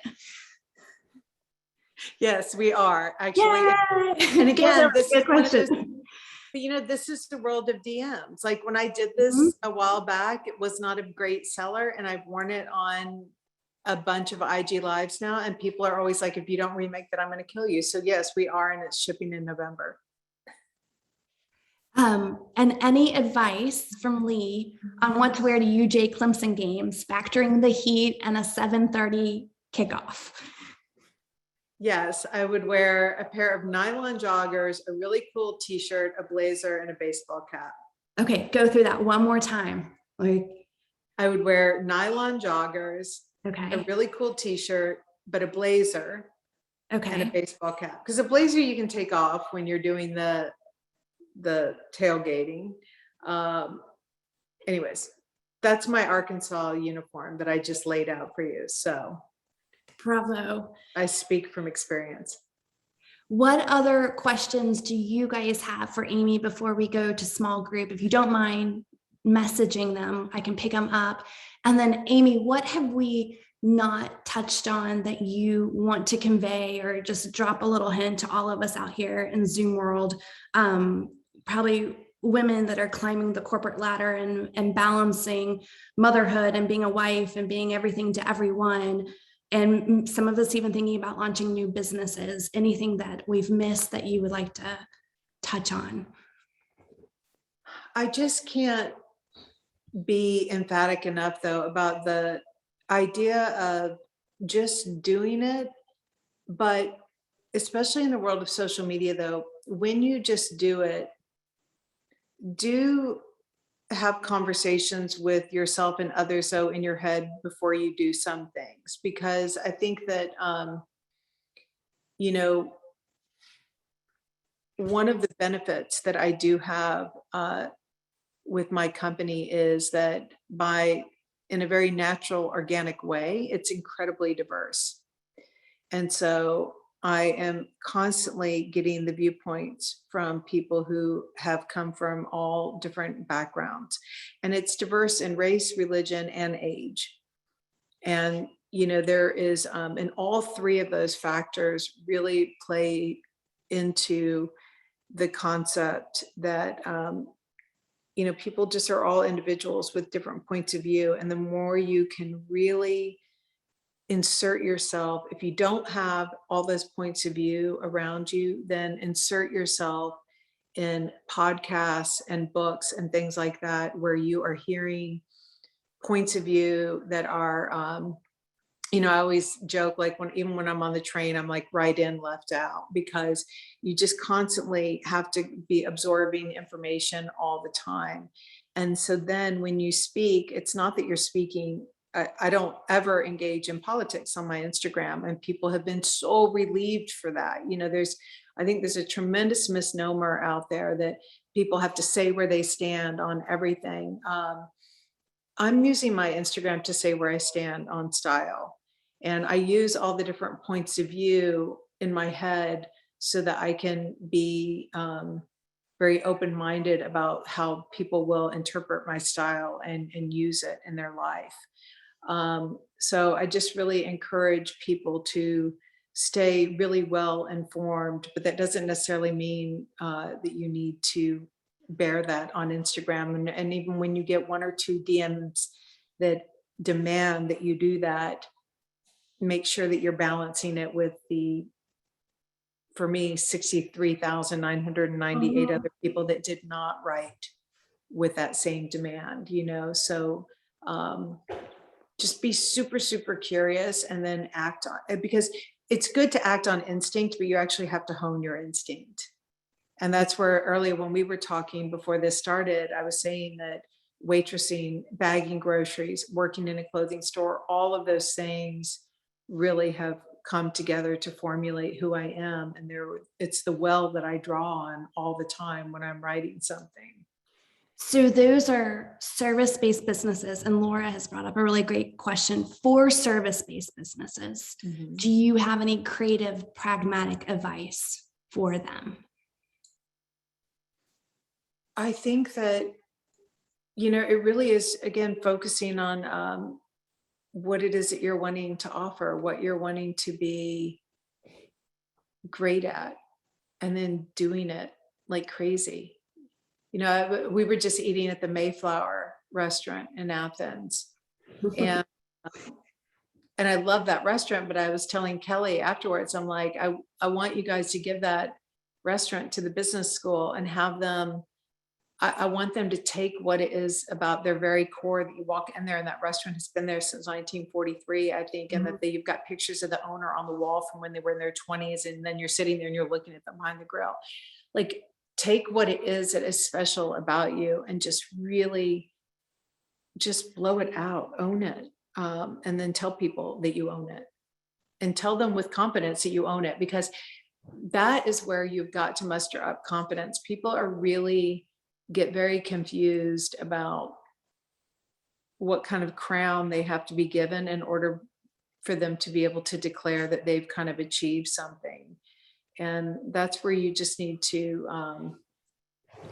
Yes, we are actually. Yay! And again, this is question. But this is the world of DMs. Like when I did this a while back, it was not a great seller, and I've worn it on a bunch of IG lives now, and people are always like, if you don't remake that, I'm going to kill you. So yes, we are, and it's shipping in November. And any advice from Lee on what to wear to UJ Clemson games, factoring the heat and a 7:30 kickoff? Yes, I would wear a pair of nylon joggers, a really cool t-shirt, a blazer, and a baseball cap. Okay, go through that one more time. Like, I would wear nylon joggers, a okay, really cool t-shirt, but a blazer and a okay. baseball cap. Because a blazer you can take off when you're doing the tailgating. Um, anyways, that's my Arkansas uniform that I just laid out for you. So Bravo. I speak from experience. What other questions do you guys have for Amy before we go to small group? If you don't mind messaging them, I can pick them up. And then Amy, what have we not touched on that you want to convey or just drop a little hint to all of us out here in Zoom world? Probably women that are climbing the corporate ladder and balancing motherhood and being a wife and being everything to everyone. And some of us even thinking about launching new businesses. Anything that we've missed that you would like to touch on? I just can't be emphatic enough though about the idea of just doing it, but especially in the world of social media though, when you just do it, do have conversations with yourself and others so in your head before you do some things, because I think that you know, one of the benefits that I do have with my company is that in a very natural, organic way, it's incredibly diverse. And so I am constantly getting the viewpoints from people who have come from all different backgrounds. And it's diverse in race, religion, and age. And, there is, and all three of those factors really play into the concept that, people just are all individuals with different points of view. And the more you can really insert yourself, if you don't have all those points of view around you, then insert yourself in podcasts and books and things like that, where you are hearing points of view that are, I always joke, like even when I'm on the train, I'm like right in, left out, because you just constantly have to be absorbing information all the time. And so then when you speak, it's not that you're speaking. I don't ever engage in politics on my Instagram, and people have been so relieved for that. I think there's a tremendous misnomer out there that people have to say where they stand on everything. I'm using my Instagram to say where I stand on style. And I use all the different points of view in my head so that I can be very open-minded about how people will interpret my style and use it in their life. So I just really encourage people to stay really well informed, but that doesn't necessarily mean that you need to bear that on Instagram. And even when you get one or two DMs that demand that you do that, make sure that you're balancing it with for me, 63,998 other people that did not write with that same demand, So just be super, super curious and then act on it, because it's good to act on instinct, but you actually have to hone your instinct. And that's where earlier when we were talking before this started, I was saying that waitressing, bagging groceries, working in a clothing store, all of those things really have come together to formulate who I am. And it's the well that I draw on all the time when I'm writing something. So those are service-based businesses. And Laura has brought up a really great question for service-based businesses. Mm-hmm. Do you have any creative, pragmatic advice for them? I think that, it really is, again, focusing on what it is that you're wanting to offer, what you're wanting to be great at, and then doing it like crazy. We were just eating at the Mayflower restaurant in Athens, and I love that restaurant, but I was telling Kelly afterwards, I'm like, I want you guys to give that restaurant to the business school and have them I want them to take what it is about their very core that you walk in there and that restaurant has been there since 1943, I think, and that you've got pictures of the owner on the wall from when they were in their 20s, and then you're sitting there and you're looking at them behind the grill. Like, take what it is that is special about you and just really just blow it out, own it, and then tell people that you own it, and tell them with confidence that you own it, because that is where you've got to muster up confidence. People are really get very confused about what kind of crown they have to be given in order for them to be able to declare that they've kind of achieved something. And that's where you just need to,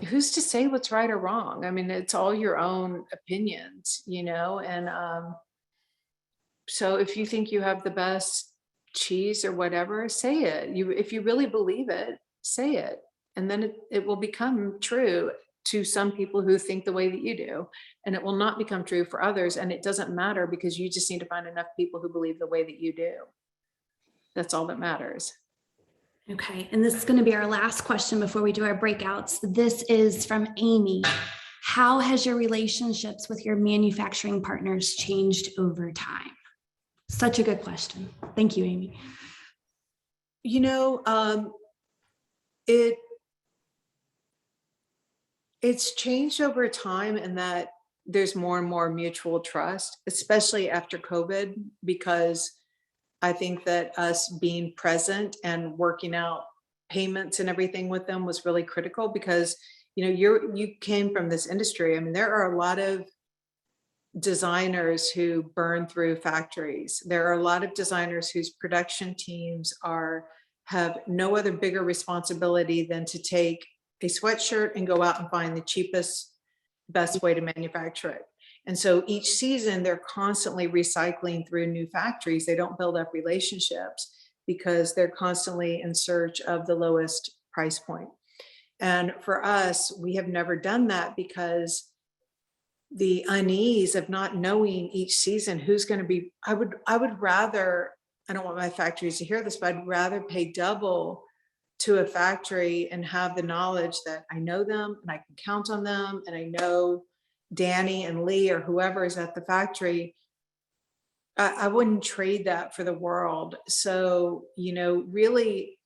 who's to say what's right or wrong? I mean, it's all your own opinions, and so if you think you have the best cheese or whatever, say it. If you really believe it, say it. And then it will become true to some people who think the way that you do, and it will not become true for others. And it doesn't matter, because you just need to find enough people who believe the way that you do. That's all that matters. Okay, and this is going to be our last question before we do our breakouts. This is from Amy. How has your relationships with your manufacturing partners changed over time? Such a good question. Thank you, Amy. It's changed over time in that there's more and more mutual trust, especially after COVID, because I think that us being present and working out payments and everything with them was really critical, because you came from this industry. I mean, there are a lot of designers who burn through factories. There are a lot of designers whose production teams have no other bigger responsibility than to take a sweatshirt and go out and find the cheapest, best way to manufacture it. And so each season they're constantly recycling through new factories. They don't build up relationships because they're constantly in search of the lowest price point. And for us, we have never done that, because the unease of not knowing each season who's going to be, I would rather, I don't want my factories to hear this, but I'd rather pay double to a factory and have the knowledge that I know them and I can count on them, and I know Danny and Lee or whoever is at the factory. I wouldn't trade that for the world. So, really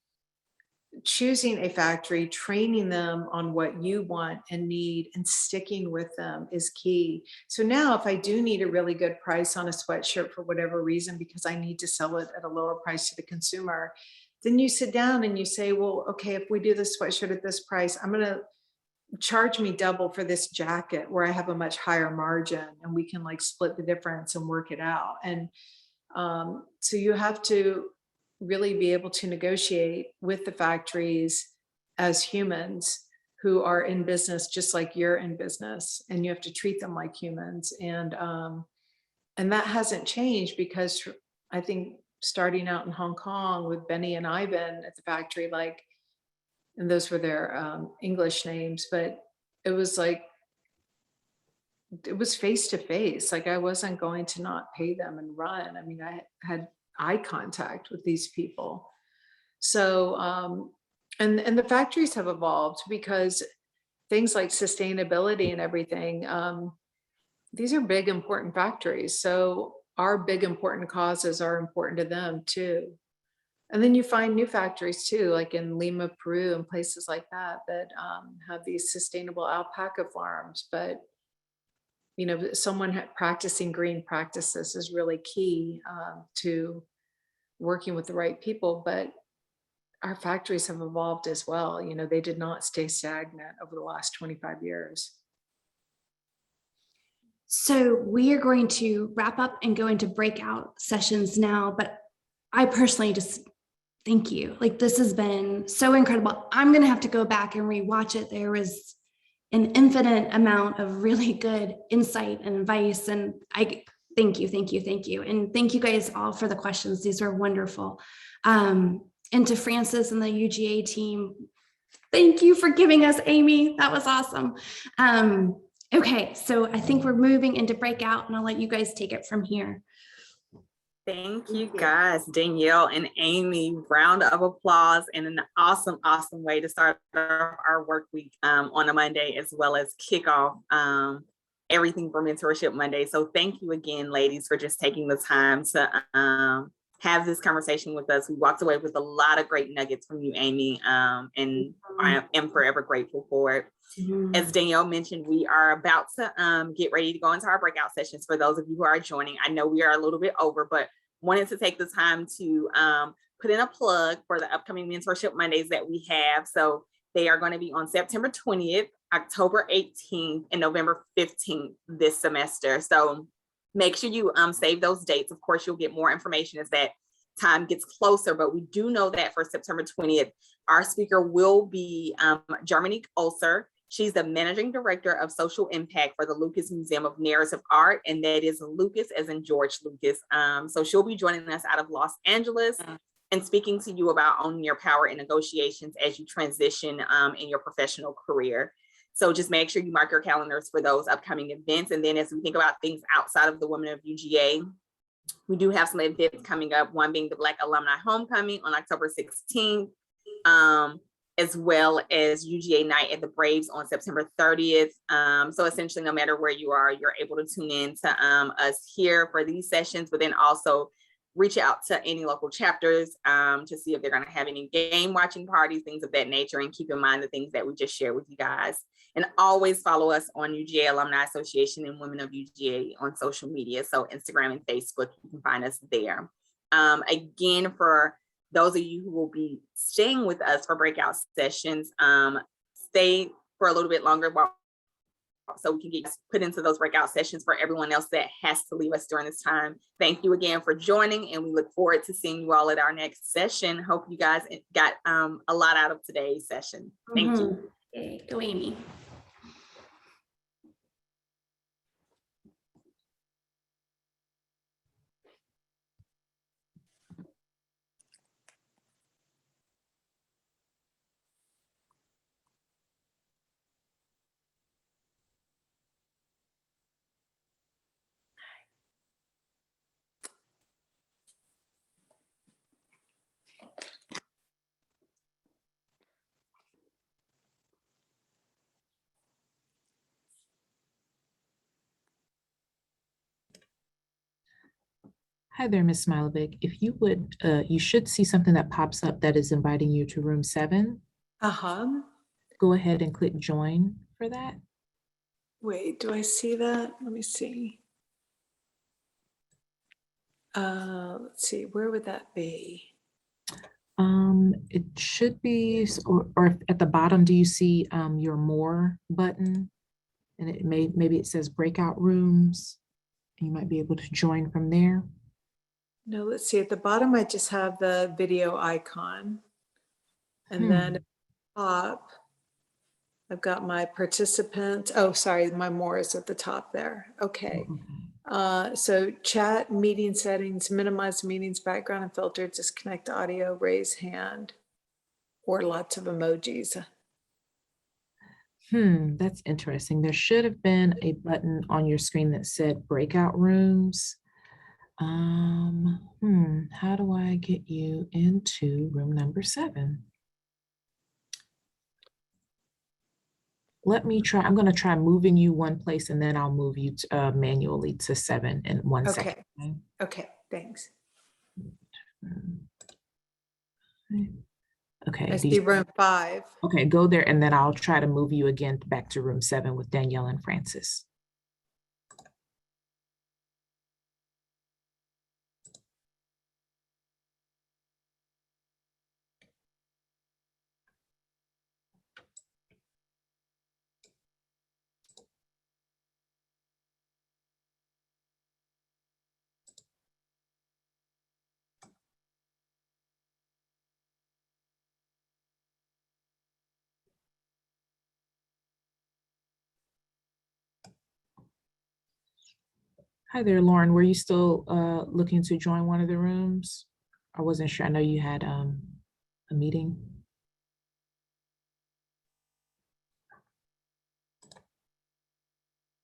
choosing a factory, training them on what you want and need, and sticking with them is key. So now if I do need a really good price on a sweatshirt for whatever reason, because I need to sell it at a lower price to the consumer, then you sit down and you say, well, okay, if we do this sweatshirt at this price, I'm going to charge me double for this jacket where I have a much higher margin, and we can split the difference and work it out. And so you have to really be able to negotiate with the factories as humans who are in business just like you're in business, and you have to treat them like humans. And that hasn't changed, because I think starting out in Hong Kong with Benny and Ivan at the factory, and those were their English names, but it was face to face. I wasn't going to not pay them and run. I mean, I had eye contact with these people. So, and the factories have evolved, because things like sustainability and everything, these are big, important factories. So our big, important causes are important to them too. And then you find new factories too, like in Lima, Peru, and places like that, that have these sustainable alpaca farms. But, someone practicing green practices is really key to working with the right people. But our factories have evolved as well. They did not stay stagnant over the last 25 years. So we are going to wrap up and go into breakout sessions now, but I personally just thank you. This has been so incredible. I'm going to have to go back and rewatch it. There was an infinite amount of really good insight and advice, and I thank you. And thank you guys all for the questions. These were wonderful. And to Francis and the UGA team, thank you for giving us Amy. That was awesome. Okay, so I think we're moving into breakout, and I'll let you guys take it from here. Thank you guys, Danielle and Amy. Round of applause and an awesome, awesome way to start our work week on a Monday, as well as kick off everything for Mentorship Monday. So thank you again, ladies, for just taking the time to have this conversation with us. We walked away with a lot of great nuggets from you, Amy, and I am forever grateful for it. As Danielle mentioned, we are about to get ready to go into our breakout sessions. For those of you who are joining, I know we are a little bit over, but wanted to take the time to put in a plug for the upcoming Mentorship Mondays that we have. So they are going to be on September 20th, October 18th, and November 15th this semester. So make sure you save those dates. Of course, you'll get more information as that time gets closer, but we do know that for September 20th, our speaker will be Germanique Ulcer. She's the managing director of social impact for the Lucas Museum of Narrative Art, and that is Lucas as in George Lucas. So she'll be joining us out of Los Angeles and speaking to you about owning your power in negotiations as you transition in your professional career. So just make sure you mark your calendars for those upcoming events. And then as we think about things outside of the Women of UGA, we do have some events coming up, one being the Black Alumni Homecoming on October 16th. As well as UGA Night at the Braves on September 30th. So essentially, no matter where you are, you're able to tune in to us here for these sessions, but then also reach out to any local chapters to see if they're going to have any game watching parties, things of that nature, and keep in mind the things that we just shared with you guys. And always follow us on UGA Alumni Association and Women of UGA on social media. So Instagram and Facebook, you can find us there. Again, for those of you who will be staying with us for breakout sessions, stay for a little bit longer so we can get put into those breakout sessions. For everyone else that has to leave us during this time, thank you again for joining, and we look forward to seeing you all at our next session. Hope you guys got a lot out of today's session. Thank you. Okay, go Amy. Hi there, Ms. Smylovic. If you would, you should see something that pops up that is inviting you to room 7. Go ahead and click join for that. Wait, do I see that? Let me see. Let's see, where would that be? It should be, or at the bottom, do you see your more button? And it maybe it says breakout rooms. And you might be able to join from there. No, let's see. At the bottom, I just have the video icon. And then at the top, I've got my participant. Oh, sorry, my more is at the top there. Okay. So chat, meeting settings, minimize meetings, background and filter, disconnect audio, raise hand, or lots of emojis. That's interesting. There should have been a button on your screen that said breakout rooms. How do I get you into room number 7? Let me try. I'm going to try moving you one place, and then I'll move you to, manually to 7 in 1 second. Okay, thanks. Okay. I see room 5. Okay, go there, and then I'll try to move you again back to room 7 with Danielle and Francis. Hi there, Lauren. Were you still looking to join one of the rooms? I wasn't sure. I know you had a meeting.